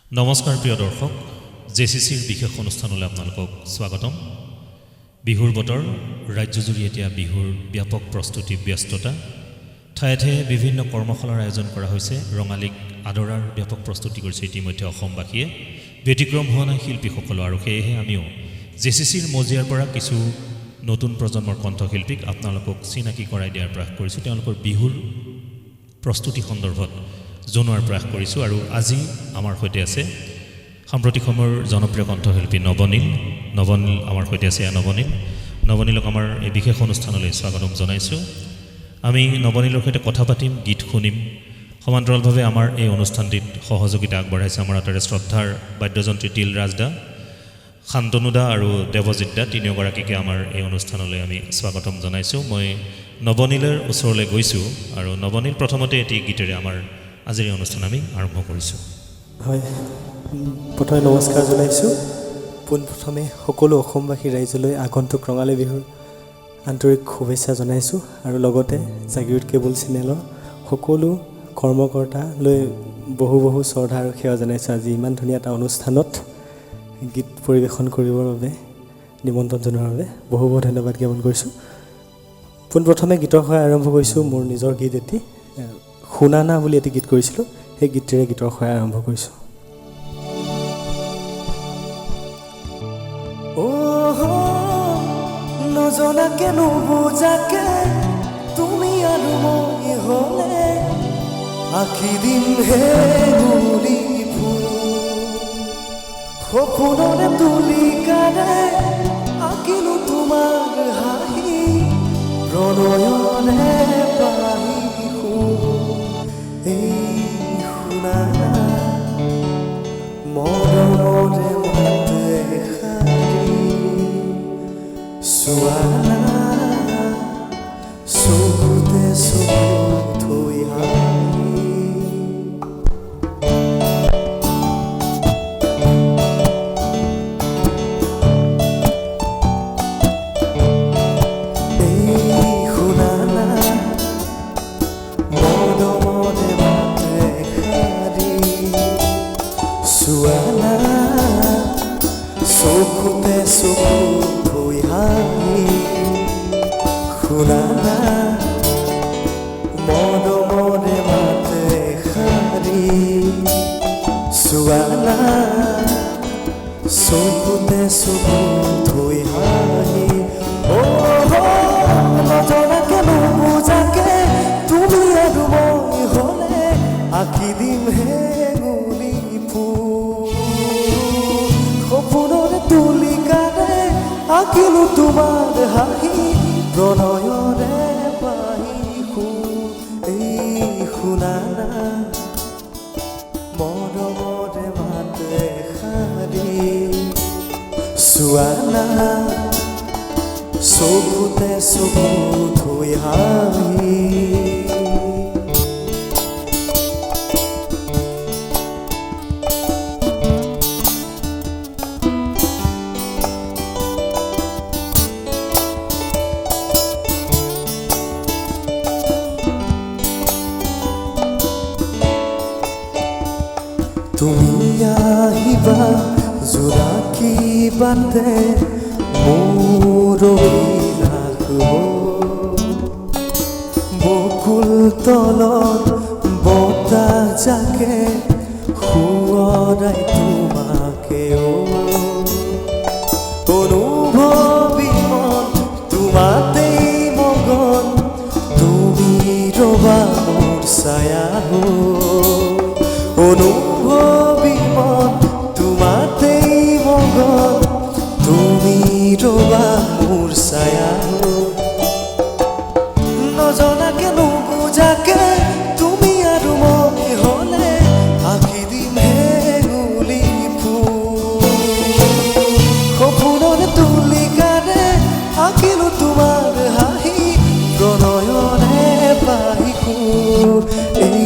নমস্কাৰ প্ৰিয় দৰ্শক, জেচিচিৰ বিশেষ অনুষ্ঠানলৈ আপোনালোকক স্বাগতম। বিহুৰ বতৰ, ৰাজ্যজুৰি এতিয়া বিহুৰ ব্যাপক প্ৰস্তুতি ব্যস্ততা। ঠায়ে ঠায়ে বিভিন্ন কৰ্মশালাৰ আয়োজন কৰা হৈছে। ৰঙালীক আদৰাৰ ব্যাপক প্ৰস্তুতি কৰিছে ইতিমধ্যে অসমবাসীয়ে। ব্যতিক্ৰম হোৱা নাই শিল্পীসকলৰ, আৰু সেয়েহে আমিও জেচিচিৰ মজিয়াৰ পৰা কিছু নতুন প্ৰজন্মৰ কণ্ঠশিল্পীক আপোনালোকক চিনাকি কৰাই দিয়াৰ প্ৰয়াস কৰিছোঁ। তেওঁলোকৰ বিহুৰ প্ৰস্তুতি সন্দৰ্ভত জনোৱাৰ প্ৰয়াস কৰিছোঁ। আৰু আজি আমাৰ সৈতে আছে সাম্প্ৰতিক সময়ৰ জনপ্ৰিয় কণ্ঠশিল্পী নৱনীল আমাৰ সৈতে আছে। নৱনীলক আমাৰ এই বিশেষ অনুষ্ঠানলৈ স্বাগতম জনাইছোঁ। আমি নৱনীলৰ সৈতে কথা পাতিম, গীত শুনিম। সমান্তৰালভাৱে আমাৰ এই অনুষ্ঠানটিত সহযোগিতা আগবঢ়াইছে আমাৰ আটাইৰে শ্ৰদ্ধাৰ বাদ্যযন্ত্ৰী তিল ৰাজদা, শান্তনু দা আৰু দেৱজিৎ দা, তিনিওগৰাকীকে আমাৰ এই অনুষ্ঠানলৈ আমি স্বাগতম জনাইছোঁ। মই নৱনীলৰ ওচৰলৈ গৈছোঁ আৰু নৱনীল প্ৰথমতে এটি গীতেৰে আমাৰ আজিৰ এই অনুষ্ঠান আমি আৰম্ভ কৰিছোঁ। হয়, প্ৰথমে নমস্কাৰ জনাইছোঁ। পোনপ্ৰথমে সকলো অসমবাসী ৰাইজলৈ আগন্তুক ৰঙালী বিহুৰ আন্তৰিক শুভেচ্ছা জনাইছোঁ। আৰু লগতে জাগিৰোড কেবল চেনেলৰ সকলো কৰ্মকৰ্তালৈ বহু শ্ৰদ্ধা আৰু সেৱা জনাইছোঁ। আজি ইমান ধুনীয়া এটা অনুষ্ঠানত গীত পৰিৱেশন কৰিবৰ বাবে নিমন্ত্ৰণ জনোৱাৰ বাবে বহু ধন্যবাদ জ্ঞাপন কৰিছোঁ। পোনপ্ৰথমে গীতৰ সহায় আৰম্ভ কৰিছোঁ। মোৰ নিজৰ গীত এটি শুনা না বুলি এটি গীত কৰিছিলোঁ, সেই গীতেৰে গীতৰ সহায় আৰম্ভ কৰিছোঁ। নজনাকে নুবুজাকে তুমি আৰু মই হ'লে আঁকি দিম হে গুলি ফুল, সপোনৰে তুলিকাৰে আঁকিলো তোমাৰ হাঁহি, প্ৰণয়নে পাহি এই শুনা মৰমৰে মাতে শাৰী, চোৱা চকুতে চকু থৈ হাঁহি, এই শুনা মৰমৰে মাতে শাৰী, চোৱা চকুতে চকু থৈ হাঁহি, শুনা মৰমৰে মাতে শাৰী, চোৱা চকুতে চকু থৈ হাঁহি। নজনাকে নুবুজাকে তুমি আৰু মই হ'লে আঁকি দিম হে গুলি ফুল, সপোনৰে তুলিকাৰে আঁকিলো তোমাৰ হাঁহি, প্ৰণয়ৰে পাহি সুৰ, এই শুনা মৰমৰে মাতে শাৰী, চোৱা চকুতে চকু থৈ হাঁহি। তুমি আহিবা জোনাকী বাটে মোৰ বকুল তলত বতাহ জাকে সুৱৰাই তোমাকে অনুভৱী মন তোমাতেই মগন, তুমি ৰবা মোৰ ছায়া অনুভৱী মন তোমাতেই মগন, তুমি ৰবা মোৰ ছায়া, নজনাকে নুবুজাকে তুমি আৰু মই হ'লে আঁকি দিম হে গুলি ফুল, সপোনৰে তুলিকাৰে আঁকিলো তোমাৰ হাঁহি, প্ৰণয়নে পাহি সুৰ, এই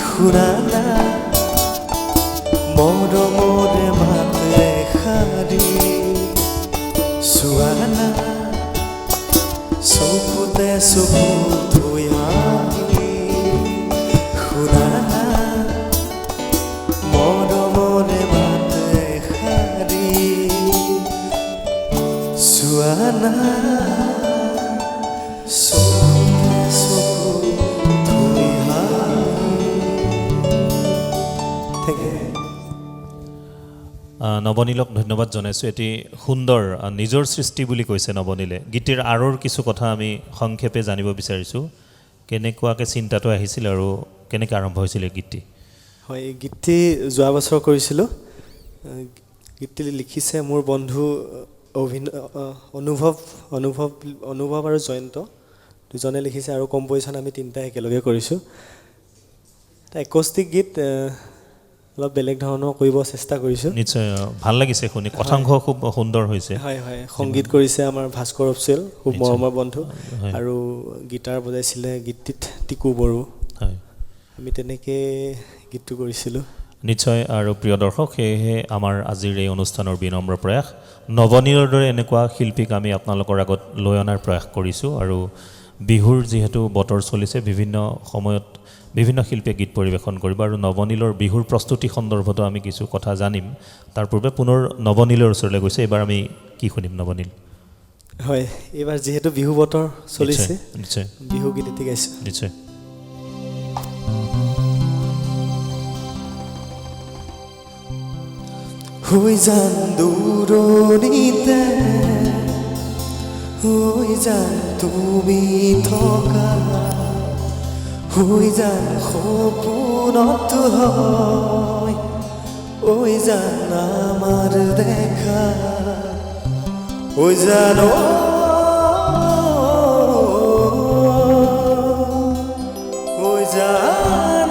শুনা মৰমৰে মাতে শাৰী, চোৱা চকুতে চকু থৈ হাঁহি, শুনা মৰমৰে না চকুতে চকু ধৰি থেংক ইউ নৱনীলক ধন্যবাদ জনাইছোঁ। এটি সুন্দৰ নিজৰ সৃষ্টি বুলি কৈছে নৱনীলে। গীতিৰ আঁৰৰ কিছু কথা আমি সংক্ষেপে জানিব বিচাৰিছোঁ। কেনেকুৱাকৈ চিন্তাটো আহিছিল আৰু কেনেকৈ আৰম্ভ হৈছিল এই গীতটি? হয়, এই গীতটি যোৱা বছৰ কৰিছিলোঁ। গীতটি লিখিছে মোৰ বন্ধু অনুভৱ আৰু জয়ন্ত, দুজনে লিখিছে আৰু কম্প'জিশ্যন আমি তিনিটাই একেলগে কৰিছোঁ। এটা একষ্টিক গীত, অলপ বেলেগ ধৰণৰ কৰিব চেষ্টা কৰিছোঁ। নিশ্চয় ভাল লাগিছে শুনি, কথাংশ খুব সুন্দৰ হৈছে। হয় হয়, সংগীত কৰিছে আমাৰ ভাস্কৰ অপচেল, খুব মৰমৰ বন্ধু, আৰু গীটাৰ বজাইছিলে গীতটিত টিকু বড়ো। হয়, আমি তেনেকৈ গীতটো কৰিছিলোঁ। নিশ্চয়। আৰু প্ৰিয় দৰ্শক, সেয়েহে আমাৰ আজিৰ এই অনুষ্ঠানৰ বিনম্ৰ প্ৰয়াস, নৱনীলৰ দৰে এনেকুৱা শিল্পীক আমি আপোনালোকৰ আগত লৈ অনাৰ প্ৰয়াস কৰিছোঁ। আৰু বিহুৰ যিহেতু বতৰ চলিছে, বিভিন্ন সময়ত বিভিন্ন শিল্পীয়ে গীত পৰিৱেশন কৰিব, আৰু নৱনীলৰ বিহুৰ প্ৰস্তুতি সন্দৰ্ভতো আমি কিছু কথা জানিম। তাৰ পূৰ্বে পুনৰ নৱনীলৰ ওচৰলৈ গৈছে। এইবাৰ আমি কি শুনিম নৱনীল? হয়, এইবাৰ যিহেতু বিহু বতৰ চলিছে, নিশ্চয় বিহু গীত এটি গাইছোঁ। নিশ্চয়। হৈ যান দূৰণিতে, হৈ যান তুমি থকা, হৈ যান সপোনত হয়, হৈ যান আমাৰ দেখা, হৈ যান হৈ যান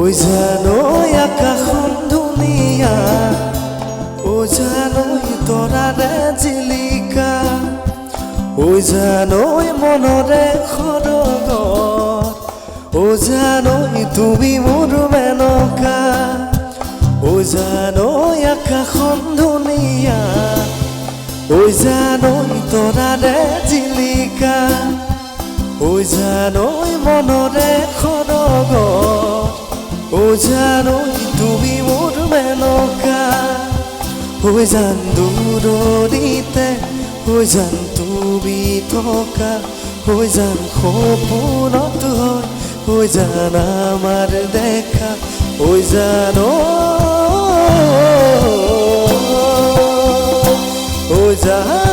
ঐ জানৈ আকাশখন ধুনীয়া, ঐ জানৈ তৰাৰে জিলিকা, ঐ জানৈ মনৰে খৰগত, ঐ জানৈ তুমি মোৰ মেনকা, ঐ জানৈ আকাশখন ধুনীয়া, ঐ জানৈ তৰাৰে জিলিকা, ঐ জানৈ মনৰে খৰগত, ঐ জানৈ তুমি মোৰ মেনকা, ঐ জান দূৰণিতে, ঐ জান তুমি থকা, ঐ জান সপোনত হয়, ঐ জান আমাৰ দেখা, ঐ জান ঐ জান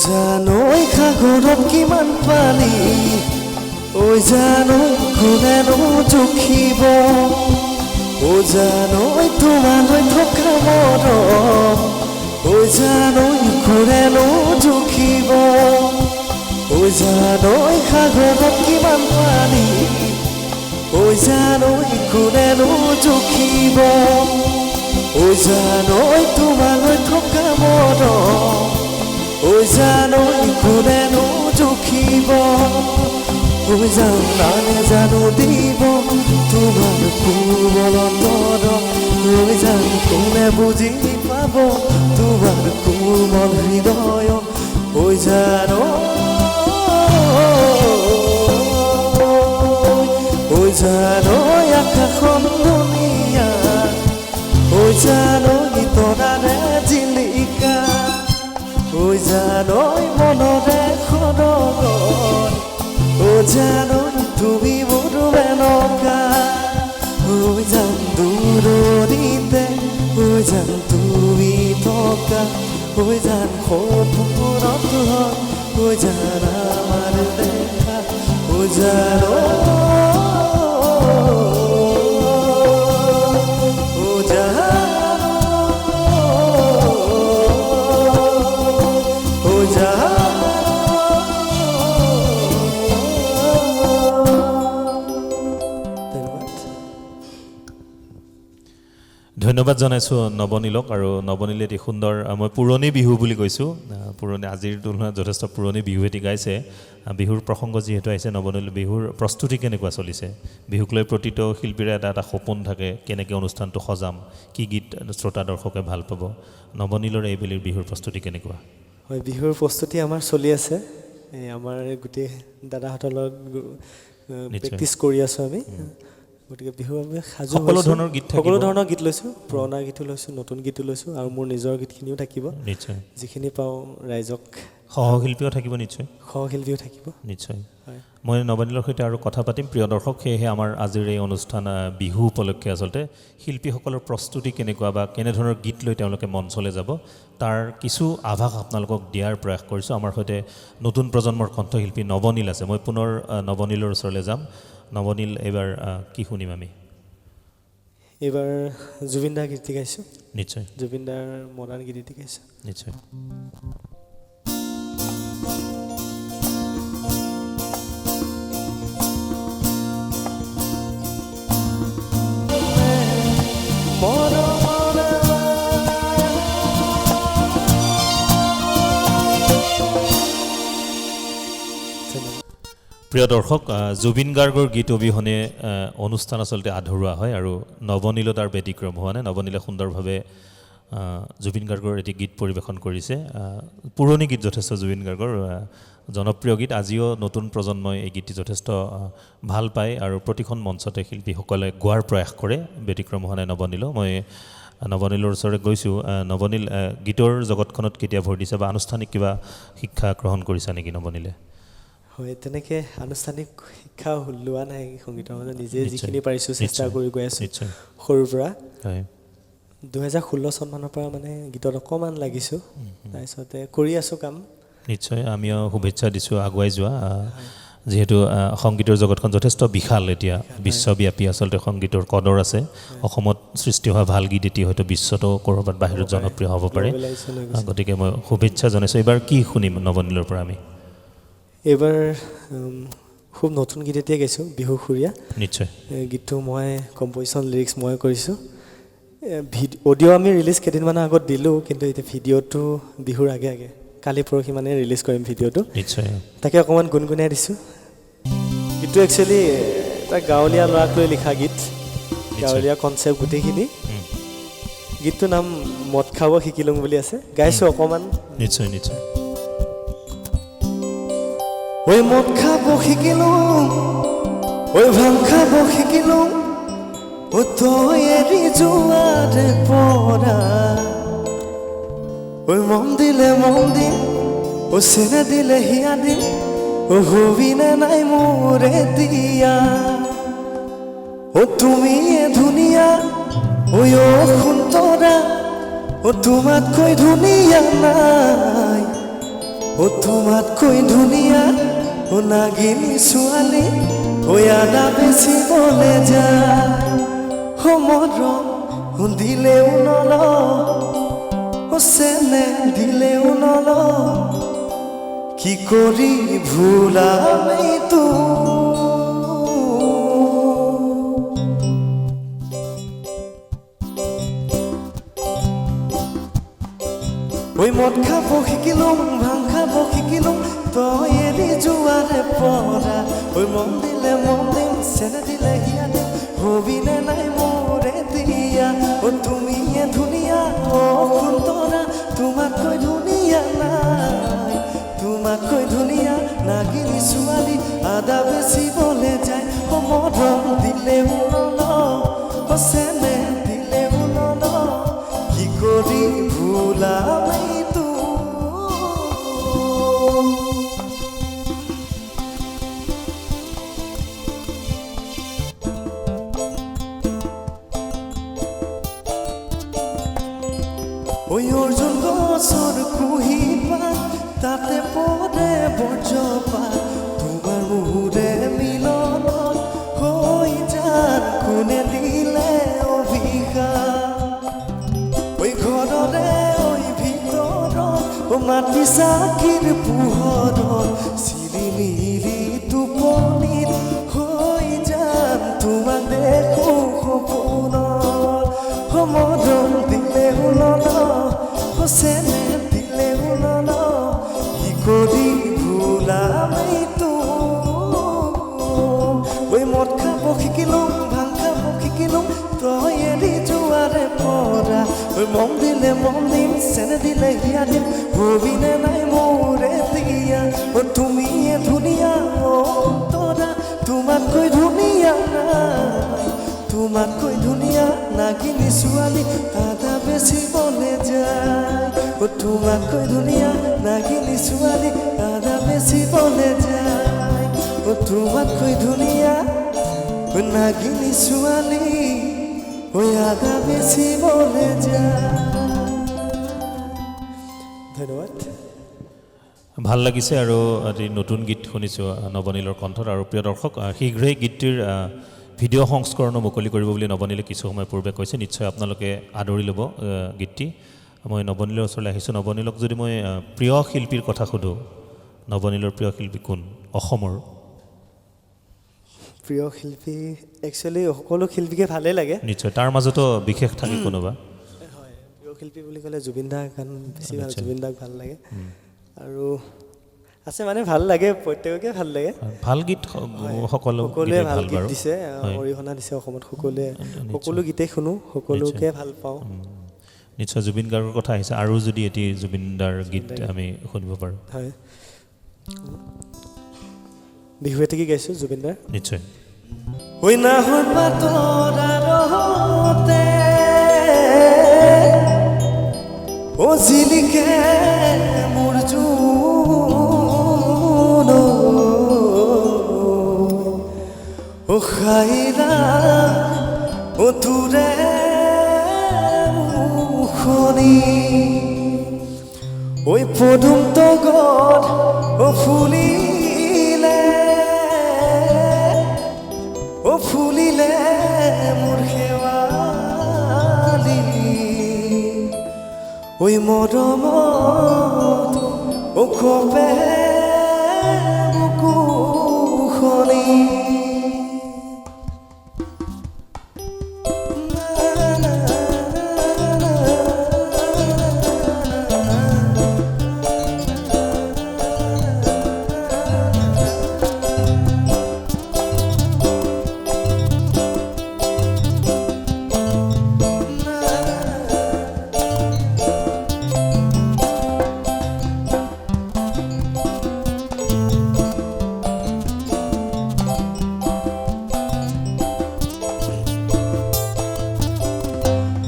জানৈ সাগৰত কিমান পানী, ঐ জানৈ কোনেনো জুখিব, ঐ জানৈ তোমালৈ থকা মৰম, ঐ জানৈ কোনেনো জুখিব, ঐ জানৈ সাগৰত কিমান পানী, ঐ জানৈ কোনেনো জুখিব, ঐ জানৈ তোমালৈ থকা মৰম, ঐ জানৈ কোনেনো জুখিব, ঐ জান নানে জানো দিব তোমাৰ কোমলত, ঐ জান কোনে বুজি পাব তোমাৰ কোমল হৃদয়, ঐ জান ঐ জানৈ আকাশখন ধুনীয়া, ঐ জানৈ তৰাৰে জিলিকা, ঐ জানৈ মনৰে খৰগত, ঐ জানৈ তুমি মোৰ মেনকা, ঐ জান দূৰণিতে, ঐ জান তুমি থকা, ঐ জান সপোনত হয়, ঐ জান আমাৰ দেখা, ঐ জান ঐ জান ধন্যবাদ জনাইছোঁ নৱনীলক আৰু নৱনীলে এটি সুন্দৰ মই পুৰণি বিহু বুলি কৈছোঁ পুৰণি আজিৰ তুলনাত যথেষ্ট পুৰণি বিহু এটি গাইছে বিহুৰ প্ৰসংগ যিহেতু আহিছে নৱনীল বিহুৰ প্ৰস্তুতি কেনেকুৱা চলিছে বিহুক লৈ প্ৰতিটো শিল্পীৰে এটা এটা সপোন থাকে কেনেকৈ অনুষ্ঠানটো সজাম কি গীত শ্ৰোতা দৰ্শকে ভাল পাব নৱনীলৰ এইবেলিৰ বিহুৰ প্ৰস্তুতি কেনেকুৱা হয় বিহুৰ প্ৰস্তুতি আমাৰ চলি আছে এই আমাৰ গোটেই দাদাহঁতৰ লগত প্ৰেক্টিছ কৰি আছোঁ আমি গতিকে বিহু আমি সাজু সকলো ধৰণৰ গীত থাকিব সকলো ধৰণৰ গীত লৈছোঁ পুৰণা গীতো লৈছোঁ নতুন গীতো লৈছোঁ আৰু মোৰ নিজৰ গীতখিনিও থাকিব নিশ্চয় যিখিনি পাওঁ ৰাইজক সহশিল্পীও থাকিব নিশ্চয় সহশিল্পীও থাকিব নিশ্চয় হয় মই নৱনীলৰ সৈতে আৰু কথা পাতিম প্ৰিয় দৰ্শক সেয়েহে আমাৰ আজিৰ এই অনুষ্ঠান বিহু উপলক্ষে আচলতে শিল্পীসকলৰ প্ৰস্তুতি কেনেকুৱা বা কেনেধৰণৰ গীত লৈ তেওঁলোকে মঞ্চলৈ যাব তাৰ কিছু আভাস আপোনালোকক দিয়াৰ প্ৰয়াস কৰিছোঁ আমাৰ সৈতে নতুন প্ৰজন্মৰ কণ্ঠশিল্পী নৱনীল আছে মই পুনৰ নৱনীলৰ ওচৰলৈ যাম নৱনীল এইবাৰ কি শুনিম আমি এইবাৰ জুবিন দাৰ গীত গাইছোঁ নিশ্চয় জুবিন দাৰ মডাৰ্ণ গীত গাইছোঁ নিশ্চয় প্ৰিয় দৰ্শক জুবিন গাৰ্গৰ গীত অবিহনে অনুষ্ঠান আচলতে আধৰুৱা হয় আৰু নৱনীলত তাৰ ব্যতিক্ৰম হোৱা নাই নৱনীলে সুন্দৰভাৱে জুবিন গাৰ্গৰ এটি গীত পৰিৱেশন কৰিছে পুৰণি গীত যথেষ্ট জুবিন গাৰ্গৰ জনপ্ৰিয় গীত আজিও নতুন প্ৰজন্মই এই গীতটি যথেষ্ট ভাল পায় আৰু প্ৰতিখন মঞ্চতে শিল্পীসকলে গোৱাৰ প্ৰয়াস কৰে ব্যতিক্ৰম হোৱা নাই নৱনীলো মই নৱনীলৰ ওচৰলৈ গৈছোঁ নৱনীল গীতৰ জগতখনত কেতিয়া ভৰি দিছে বা আনুষ্ঠানিক কিবা শিক্ষা গ্ৰহণ কৰিছা নেকি নৱনীলে হয় তেনেকৈ আনুষ্ঠানিক শিক্ষা লোৱা নাই সংগীতৰ মাজত নিজে যিখিনি পাৰিছোঁ চেষ্টা কৰি গৈ আছোঁ সৰুৰ পৰা হয় 2016 চনমানৰ পৰা মানে গীতত অকণমান লাগিছোঁ তাৰপিছতে কৰি আছোঁ কাম নিশ্চয় আমিও শুভেচ্ছা দিছোঁ আগুৱাই যোৱা যিহেতু সংগীতৰ জগতখন যথেষ্ট বিশাল এতিয়া বিশ্বব্যাপী আচলতে সংগীতৰ কদৰ আছে অসমত সৃষ্টি হোৱা ভাল গীত এটি হয়তো বিশ্বতো ক'ৰবাত বাহিৰত জনপ্ৰিয় হ'ব পাৰে গতিকে মই শুভেচ্ছা জনাইছোঁ এইবাৰ কি শুনিম নৱনীলৰ পৰা আমি এইবাৰ খুব নতুন গীত এতিয়াই গাইছোঁ বিহু সুৰীয়া নিশ্চয় গীতটো মই কম্প'জিশ্যন লিৰিক্স মই কৰিছোঁ অডিঅ' আমি ৰিলিজ কেইদিনমানৰ আগত দিলোঁ কিন্তু এতিয়া ভিডিঅ'টো বিহুৰ আগে আগে কালি পৰহি মানে ৰিলিজ কৰিম ভিডিঅ'টো নিশ্চয় তাকে অকণমান গুণগুণাই দিছোঁ গীতটো একচুৱেলি এটা গাঁৱলীয়া ল'ৰাক লৈ লিখা গীত গাঁৱলীয়া কনচেপ্ট গোটেইখিনি গীতটোৰ নাম মদ খাব শিকিলোঁ বুলি আছে গাইছোঁ অকণমান নিশ্চয় নিশ্চয় ঐ মদ খাব শিকিলোঁ ঐ ভাং খাব শিকিলোঁ ও তই এৰি যোৱাৰে পৰা ঐ মন দিলে মন দিম ও চেনে দিলে হিয়া দিম ও হবিনে নাই মোৰে দিয়া ও তুমি ধুনীয়া ঐ সুন্তৰা ও তোমাতকৈ ধুনীয়া নাই ও তোমাতকৈ ধুনীয়া ও নাগিনী ছোৱালী ঐ আদা বেছি বলে যায় ও মৰম দিলেও নল ও চেনে দিলেও নল কি কৰি ভুলাম এইটো ঐ মদ খাব শিকিলোঁ ভাং খাব শিকিলোঁ তই এৰি যোৱাৰে পৰা ঐ মন দিলে মন দিম চেনে দিলে হিয়া দিম হবিনে নাই মোৰে দিয়া ও তুমিয়ে ধুনীয়া ও সুন্তৰা তোমাতকৈ ধুনীয়া নাই তোমাতকৈ ধুনীয়া নাগিনী ছোৱালী আদা বেছি বলে যায় ও মৰম দিলেও নল ও চেনে দিলেও নল কি কৰি ভুলাম এইটো ঐ অৰ্জুন গছৰ কুহি পাত তাতে পৰে বজ্ৰপাত তোমাৰ মোৰে মিলনত হৈ যান কোনে দিলে অভিশাপ ঐ ঘৰৰে ঐ ভিতৰত ও মাটি চাকিৰ পোহৰত চিৰি মিৰি টোপনিত হৈ যান তোমাক দেখোঁ সপোনত মন চেনে দিলেও নল কি কৰি ভুলাম এইটো ঐ মদ খাব শিকিলোঁ ভাং খাব শিকিলোঁ তই এৰি যোৱাৰে পৰা ঐ মম দিলে মম দিম চেনে দিলে হিয়া দিম হবিনে নাই মোৰে দিয়া ও তুমিয়ে ধুনীয়া তৰা তোমাতকৈ ধুনীয়া নাই তোমাতকৈ ধুনীয়া নাগিনী ছোৱালী আদা বেচিবলৈ যায় ও তোমাতকৈ ধুনীয়া নাগিনী ছোৱালী আদা বেচিবলৈ যায় ও তোমাতকৈ ধুনীয়া নাগিনী ছোৱালী ঐ আদা বেচিবলৈ যায় ধন্যবাদ ভাল লাগিছে আৰু আজি নতুন গীত শুনিছোঁ নৱনীলৰ কণ্ঠত আৰু প্ৰিয় দৰ্শক শীঘ্ৰেই গীতটিৰ ভিডিঅ' সংস্কৰণো মুকলি কৰিব বুলি নৱনীলে কিছু সময় পূৰ্বে কৈছে নিশ্চয় আপোনালোকে আদৰি ল'ব গীতটি মই নৱনীলৰ ওচৰলৈ আহিছোঁ নৱনীলক যদি মই প্ৰিয় শিল্পীৰ কথা সোধোঁ নৱনীলৰ প্ৰিয় শিল্পী কোন অসমৰ প্ৰিয় শিল্পী একচুৱেলি সকলো শিল্পীকে ভালেই লাগে নিশ্চয় তাৰ মাজতো বিশেষ থাকে কোনোবা হয় প্ৰিয় শিল্পী বুলি ক'লে জুবিন দাৰ গান বেছি ভাল জুবিন দাক ভাল লাগে আৰু আছে মানে ভাল লাগে প্ৰত্যেককে ভাল লাগে ভাল গীত সকলোৱে ভাল গীত দিছে অৰিহণা দিছে অসমত সকলো গীতেই শুনো সকলোকে ভাল পাওঁ নিশ্চয় জুবিন গাৰ্গৰ কথা আহিছে আৰু যদি এটি জুবিন দাৰ গীত আমি শুনিব পাৰোঁ হয় বিহু এটি গাইছোঁ জুবিন দাৰ নিশ্চয় ঐ নাহৰ পাতৰ আৰতে ও জিলিকে মোৰ জোন ও খাইৰা ও তোৰে মুখনি ঐ পদুম তগত ও ফুলিলে মোৰ শেৱালি ঐ মৰমত ও কবে বুকুখনি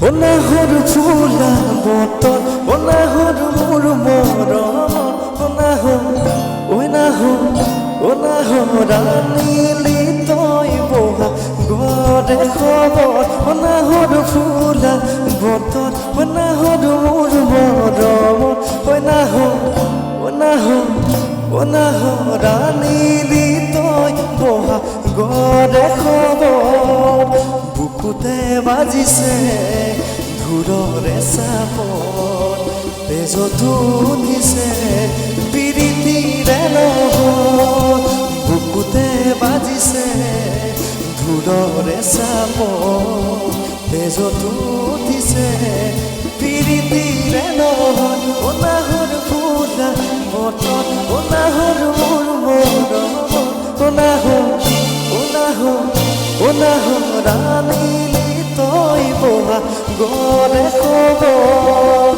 অনাহৰ ফুলা বতন অনাহৰ মোৰ মৰম অনাহৰ আনিলি তই বহা গৰে খবৰ অনাহৰ ফুলা বতন অনাহৰ মোৰ মৰম অনাহৰ আনিলি তই বহা গৰে খবৰ বুকুতে বাজিছে ধুৰৰে চাপত তেজতো উঠিছে পিৰিতিৰে লগত বুকুতে বাজিছে ধুৰৰে চাপত তেজতো উঠিছে পিৰিতিৰে লগত অনাহৰ ফুলা বতন অনাহৰ মোৰ মৰম অনাহৰ আনিলি তই বহা গৰে খবৰ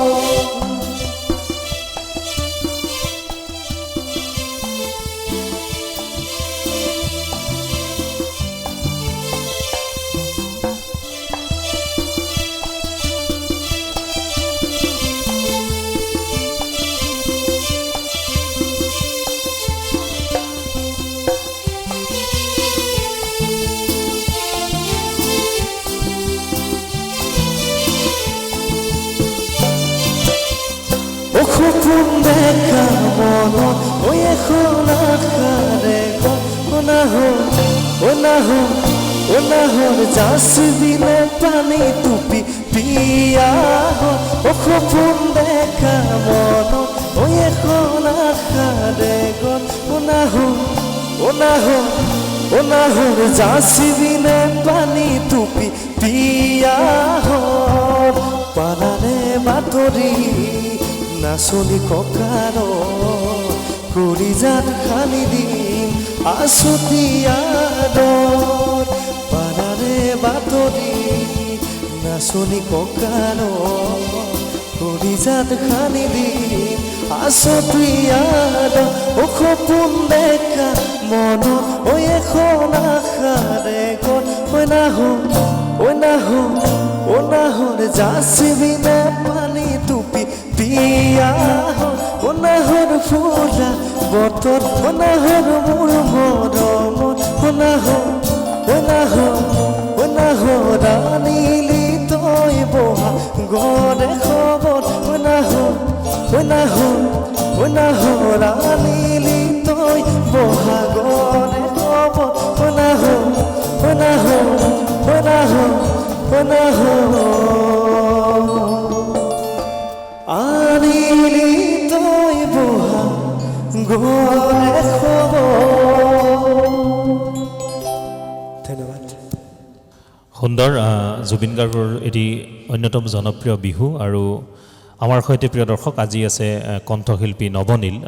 সপোন দেখা মনত ঐ এখন আশাৰে অনাহৰ জাচিবিলে পানী টুপি পিয়া সপোন দেখা মনত ঐ এখন আশাৰে অনাহৰ জাচিবিলে পানী টুপি পিয়া পালাৰে বাতৰি নাচনি ককাৰ কলিজাত খানি দিম আছুতীয়াৰ পালাৰে বাতৰি নাচনি ককাৰ কলিজাত খানি দিম আছুতীয়াৰ সপোন দেখা মনত ঐ এখন আশাৰে গত ঐ নাহৰ যাচিবিনে পানী টুপি পিয়া ঐ নাহৰ ফুলা বতৰ ঐ নাহৰ মোৰ মৰমত ঐ নাহৰ আনিলি তই বহা গড়ে খবৰ ঐ নাহৰ আনিলি তই বহা গড়ে খবৰ ঐ নাহৰ আনিলি তই বহা গড়ে খবৰ। ধন্যবাদ। সুন্দৰ জুবিন গাৰ্গৰ এটি অন্যতম জনপ্ৰিয় বিহু আৰু আমাৰ সৈতে প্ৰিয় দৰ্শক আজি আছে কণ্ঠশিল্পী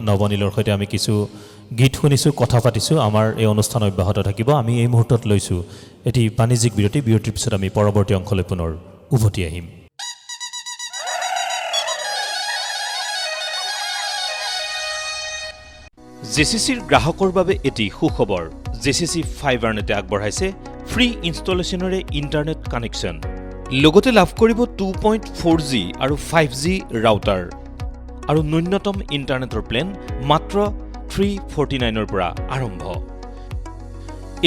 নৱনীলৰ সৈতে আমি কিছু গীত শুনিছোঁ কথা পাতিছোঁ আমাৰ এই অনুষ্ঠান অব্যাহত থাকিব আমি এই মুহূৰ্তত লৈছোঁ এটি বাণিজ্যিক বিৰতিৰ পিছত আমি পৰৱৰ্তী অংশলৈ পুনৰ উভতি আহিম জেচিচিৰ গ্ৰাহকৰ বাবে এটি সুখবৰ জেচিচি ফাইবাৰনেটে আগবঢ়াইছে ফ্ৰী ইনষ্টলেশ্যনেৰে ইণ্টাৰনেট কানেকশ্যন লগতে লাভ কৰিব 2.4G আৰু 5G ৰাউটাৰ আৰু ন্যূনতম ইণ্টাৰনেটৰ প্লেন মাত্ৰ 349ৰ পৰা আৰম্ভ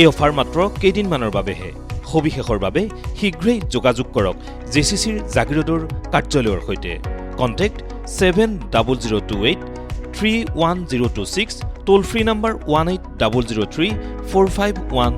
এই অফাৰ মাত্ৰ কেইদিনমানৰ বাবেহে সবিশেষৰ বাবে শীঘ্ৰেই যোগাযোগ কৰক জেচিচিৰ জাগিৰোডৰ কাৰ্যালয়ৰ সৈতে কণ্টেক্ট 7008 31026 টোল ফ্ৰী নম্বৰ 1800 451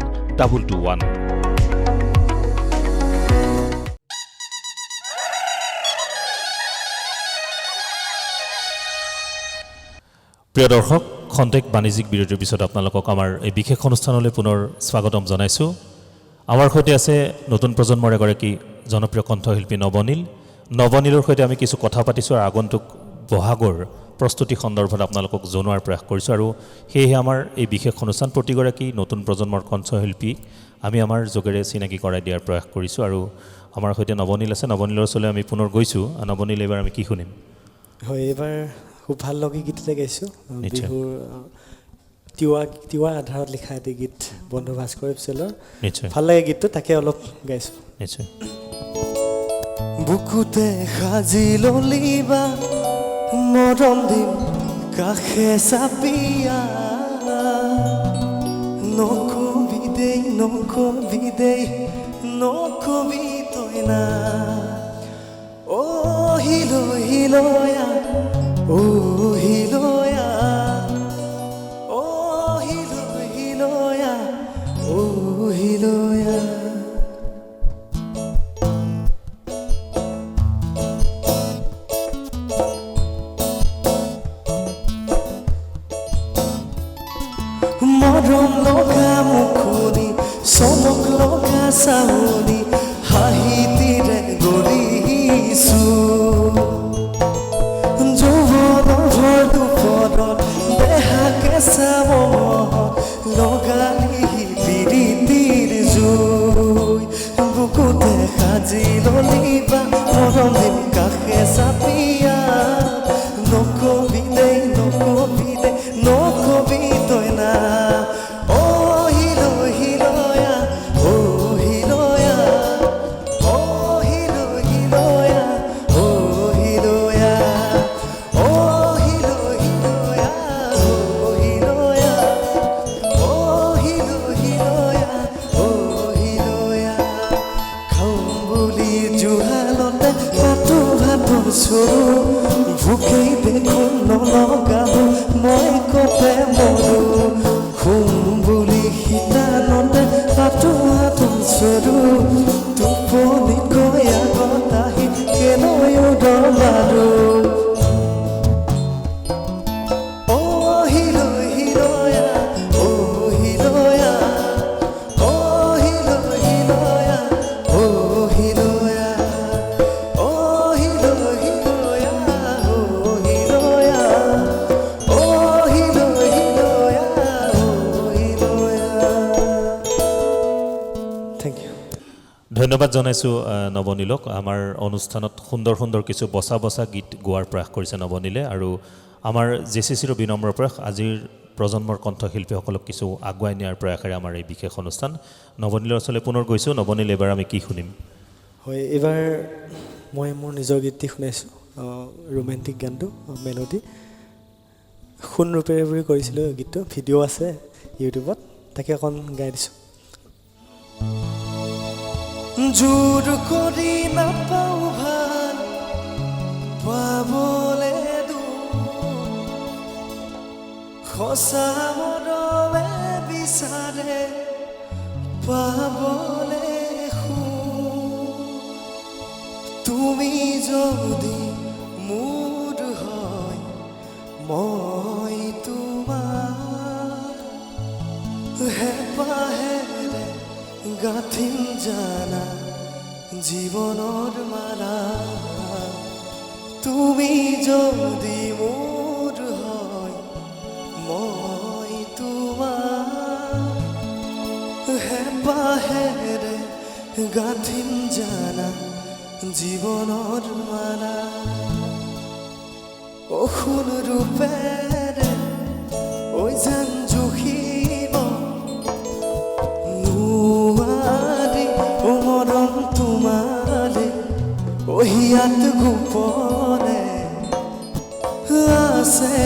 প্ৰিয় দৰ্শক খন্তেক বাণিজ্যিক বিৰতিৰ পিছত আপোনালোকক আমাৰ এই বিশেষ অনুষ্ঠানলৈ পুনৰ স্বাগতম জনাইছোঁ আমাৰ সৈতে আছে নতুন প্ৰজন্মৰ এগৰাকী জনপ্ৰিয় কণ্ঠশিল্পী নৱনীলৰ সৈতে আমি কিছু কথা পাতিছোঁ আৰু আগন্তুক বহাগৰ প্ৰস্তুতি সন্দৰ্ভত আপোনালোকক জনোৱাৰ প্ৰয়াস কৰিছোঁ আৰু সেয়েহে আমাৰ এই বিশেষ অনুষ্ঠান প্ৰতিগৰাকী নতুন প্ৰজন্মৰ কণ্ঠশিল্পী আমি আমাৰ যোগেৰে চিনাকি কৰাই দিয়াৰ প্ৰয়াস কৰিছোঁ আৰু আমাৰ সৈতে নৱনীল আছে নৱনীলৰ ওচৰলৈ আমি পুনৰ গৈছোঁ নৱনীল এইবাৰ আমি কি শুনিম হয় এইবাৰ খুব ভাল লগা গীত এটা গাইছোঁ বিহুৰ তিৱা আধাৰত লিখা এটি গীত বন্ধু ভাস্কৰ এপচেলৰ ভাল লাগে গীতটো তাকে অলপ গাইছোঁ নিশ্চয় বুকুতে সাজি ললিবা মৰম দিম কাষে চাপিয়া নকবি তই না অ হিলয়া অ হিলয়া অ হিলয়া অ হিলয়া মৰম লগা মুখনি চমক লগা চাউনি হাঁহিতিৰে গলিছোঁ যৌৱনৰ ভৰ দুপৰত দেহা কেঁচা মহত লগালি বিৰিতিৰ জুই বুকুতে সাজি ললিবা মৰম দিম কাষে চাপিয়া নকবি তই না অ হিলয়া অ হিলয়া অ হিলয়া অ হিলয়া অ হিলয়া অ হিলয়া অ হিলয়া অ হিলয়া খাওঁ বুলি জুহালতে পাতো ভাতৰ চৰু ধন্যবাদ জনাইছোঁ নৱনীলক আমাৰ অনুষ্ঠানত সুন্দৰ সুন্দৰ কিছু বচা বচা গীত গোৱাৰ প্ৰয়াস কৰিছে নৱনীলে আৰু আমাৰ জেচিচিৰ বিনম্ৰ প্ৰয়াস আজিৰ প্ৰজন্মৰ কণ্ঠশিল্পীসকলক কিছু আগুৱাই নিয়াৰ প্ৰয়াসেৰে আমাৰ এই বিশেষ অনুষ্ঠান নৱনীলৰ ওচৰলৈ পুনৰ গৈছোঁ নৱনীল এইবাৰ আমি কি শুনিম হয় এইবাৰ মই মোৰ নিজৰ গীতটি শুনাইছোঁ ৰোমেণ্টিক গানটো মেলোডি সোণ ৰূপেৰে বুলি কৰিছিলোঁ গীতটো ভিডিঅ' আছে ইউটিউবত তাকে অকণ গাই দিছোঁ জোৰ কৰি নাপাওঁ ভাল পাবলে সঁচা মৰমে বিচাৰে পাবলে তুমি যদি মোৰ হয় মই তোমাৰ হেঁপাহেৰে গাঁঠিম জানা জীৱনৰ মালা তুমি যদি মোৰ হয় মই তোমাৰ হেঁপাহেৰে গাঁঠিম জানা জীৱনৰ মালা অসুৰ ৰূপেৰে ঐ যেন জুখিব নোৱাৰি মৰম তোমালে হিয়াত গোপনে আছে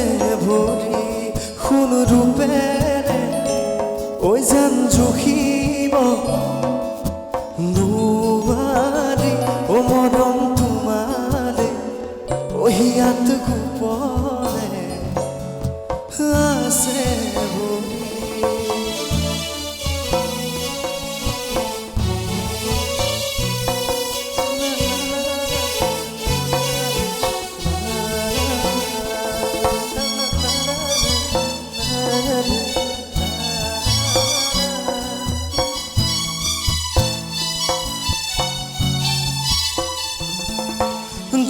ভৰি সোণ ৰূপেৰে ঐ যেন জুখিব নোৱাৰি মৰম তোমালে হিয়াত গোপনে আছে ভৰি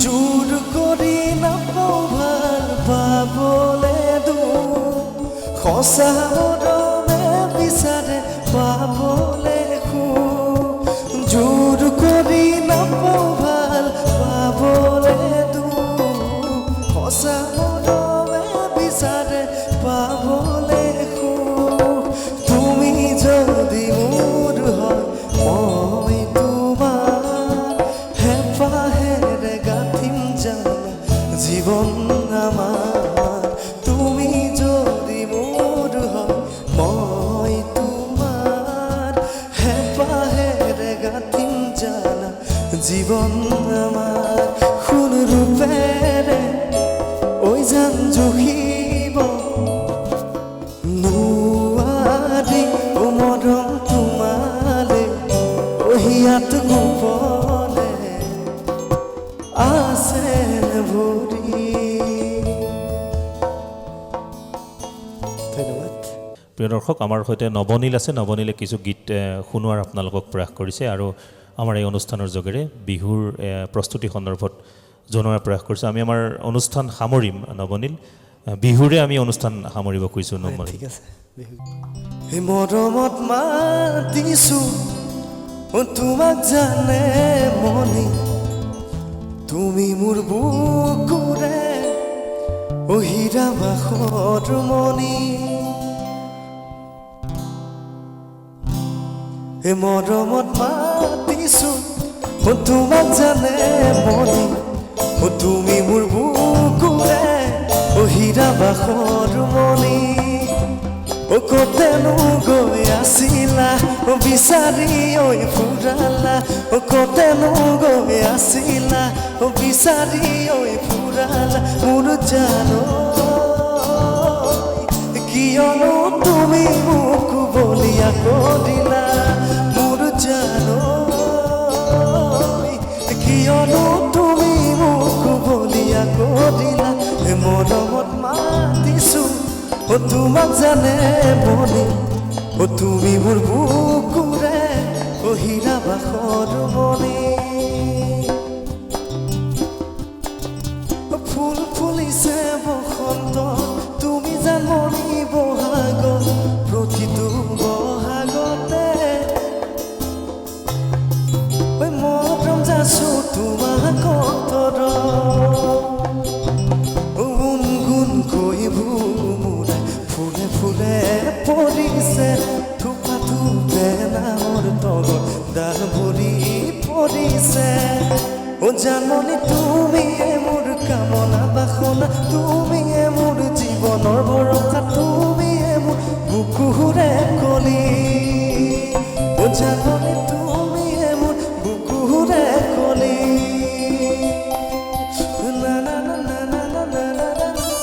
জোৰ কৰি নাপাওঁ ভাল পাবলে সঁচা মৰমে বিচাৰে পাবলে জোৰ কৰি নাপাওঁ ভাল পাবলে সঁচা মৰমে বিচাৰে পাবলে তুমি যদি মোৰ হয় মই তোমাৰ হেঁপাহেৰে গাঁঠিম জানা জীৱন আমাৰ তুমি যদি মোৰ হয় মই তোমাৰ হেঁপাহেৰে গাঁঠিম জানা জীৱন আমাৰ সোণ ৰূপেৰে ঐ যেন জুখিব নোৱাৰি মৰম তোমালে হিয়াত গোপনে আছে ভৰি ধন্যবাদ প্ৰিয় দৰ্শক আমাৰ সৈতে নৱনীল আছে নৱনীলে কিছু গীত শুনোৱাৰ আপোনালোকক প্ৰয়াস কৰিছে আৰু আমাৰ এই অনুষ্ঠানৰ যোগেৰে বিহুৰ প্ৰস্তুতি সন্দৰ্ভত জনোৱাৰ প্ৰয়াস কৰিছোঁ আমি আমাৰ অনুষ্ঠান সামৰিম নৱনীল বিহুৰে আমি অনুষ্ঠান সামৰিব খুজিছোঁ নৱনীল ঠিক আছে মৰমত মাতিছোঁ তোমাক জানে মনি তুমি মোৰ বুকুৰে হীৰা বাখৰ মনি মৰমত মাতিছোঁ তোমাক জানে মনি তুমি মোৰ বুকুৰে হীৰা বাখৰ মনি কতেনো গৈ আছিলা বিচাৰি ঐ ফুৰালা কতেনো গৈ আছিলা বিচাৰি ঐ ফুৰালা মোৰ জানো কিয়নো তুমি মোক বলিয়া কৰিলা মোৰ জানো কিয়নো তুমি মোক বলিয়া কৰিলা মৰমত মাতিছোঁ তোমাক জানে মনি তুমি মোৰ বুকুৰে হীৰা বাখৰ মনি ফুল ফুলিছে বসন্ত তুমি যেন মনি বহাগত প্ৰতিটো বহাগতে কৈ ভুমুৰাই ফুলে ফুলে পৰিছে থোপা থোপে নামৰ তগৰ ডাল ভৰি পৰিছে ও জাননী তুমিয়ে মোৰ কামনা বাসনা তুমিয়ে মোৰ জীৱনৰ ভৰসা তুমিয়ে মোৰ বুকুৰে কলি ও জাননী তুমিয়ে মোৰ বুকুৰে কলি না না না না না না না না না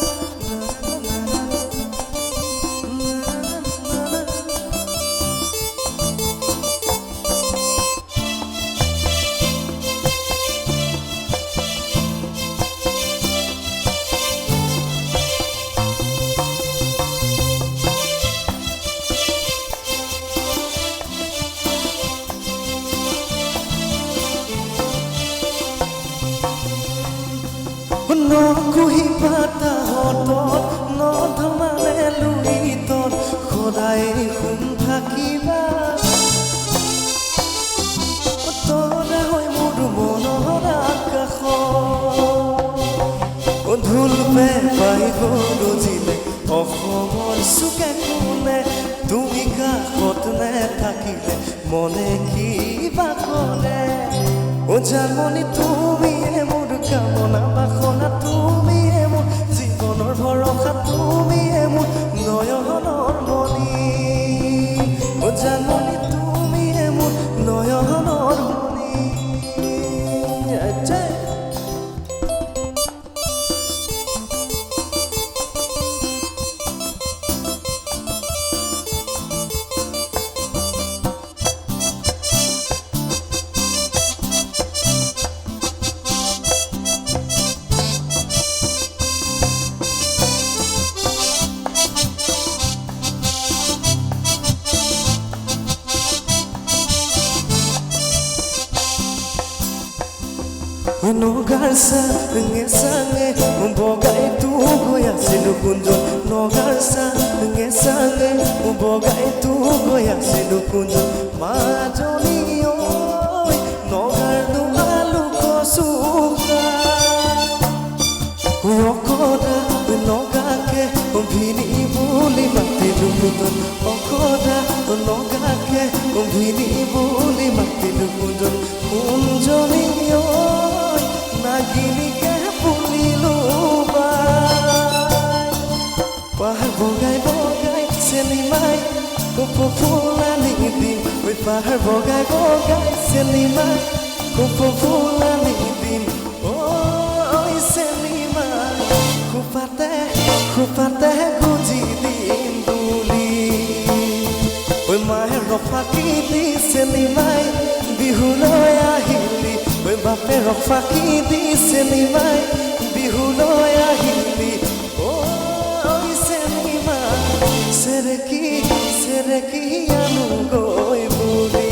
নকুহি পাতা হতত নধমালে লুইতত সদায় শুন থাকিবা তৰা হৈ মোৰ মনৰ আকাশ ধুল পাই গৰজিলে অসমৰ চুকে কোণে তুমি কাষত নেথাকিলে মনে কিবা কৰে ও জাননী তুমিয়ে মোৰ কামনা বাসনা তুমিয়ে মোৰ জীৱনৰ ভৰসা তুমিয়ে মোৰ নয়নৰ মণি ও জাননী তুমিয়ে মোৰ নয়নৰ মণি নগাৰ চাঙে চাঙে বগাই তো গৈ আছিলো কুঞ্জন নগাৰ চাঙে চাঙে বগাই তো গৈ আছিলো কুঞ্জন মাজনী ঐ নগাৰ দুৱালো কচুকা অকৰা নগাকে ভিনি বুলি মাতিলো কুঞ্জন অকৰা নগাকে ভিনি বুলি মাতিলো কুঞ্জন কুঞ্জনী নাগিনীকে পুলিলো পাহাৰ বগাই বগাই চেলিমাই ফুলানি দিম ঐ পাহাৰ বগাই বগাই চেলিমাই ফুলানি দিম ঐ চেলিমাই খোপাতে গুজি দিম বুলি ঐ মায়ে ৰফাকি দি চেলিমাই বিহুলৈ আহিলি ঐ বাপে ৰফাকি দি চেলিমাই বিহুলৈ আহিলি ঐ চেলিমাই চেৰেকি আনো গৈ বুলি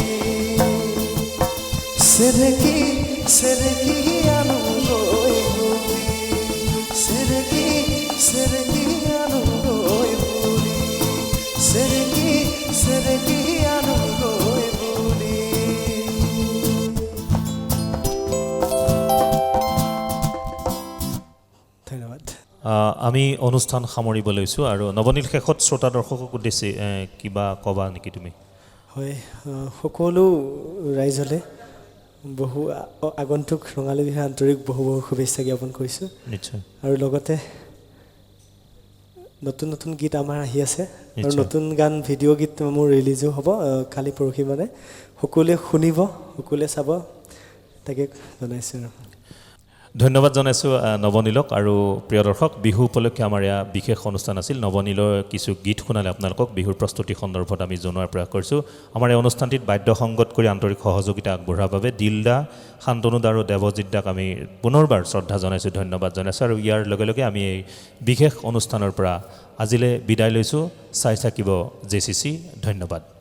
চেৰেকি আনো গৈ বুলি চেৰেকি আনো গৈ বুলি চেৰেকি আনো গৈ বুলি ধন্যবাদ আমি অনুষ্ঠান সামৰিব লৈছোঁ আৰু নৱনীল শেষত শ্ৰোতা দৰ্শকক উদ্দেশ্যি কিবা ক'বা নেকি তুমি হয় সকলো ৰাইজলৈ বহু আগন্তুক ৰঙালী বিহুৰ আন্তৰিক বহু শুভেচ্ছা জ্ঞাপন কৰিছোঁ নিশ্চয় আৰু লগতে নতুন নতুন গীত আমাৰ আহি আছে আৰু নতুন গান ভিডিঅ' গীত মোৰ ৰিলিজো হ'ব কালি পৰহি মানে সকলোৱে শুনিব সকলোৱে চাব তাকে জনাইছোঁ আৰু ধন্যবাদ জনাইছোঁ নৱনীলক আৰু প্ৰিয় দৰ্শক বিহু উপলক্ষে আমাৰ এয়া বিশেষ অনুষ্ঠান আছিল নৱনীলৰ কিছু গীত শুনালে আপোনালোকক বিহুৰ প্ৰস্তুতি সন্দৰ্ভত আমি জনোৱাৰ প্ৰয়াস কৰিছোঁ আমাৰ এই অনুষ্ঠানটিত বাদ্যসংগত কৰি আন্তৰিক সহযোগিতা আগবঢ়োৱাৰ বাবে দিলদা শান্তনুদা আৰু দেৱজিৎ দাক আমি পুনৰবাৰ শ্ৰদ্ধা জনাইছোঁ ধন্যবাদ জনাইছোঁ আৰু ইয়াৰ লগে লগে আমি এই বিশেষ অনুষ্ঠানৰ পৰা আজিলৈ বিদায় লৈছোঁ চাই থাকিব JCC ধন্যবাদ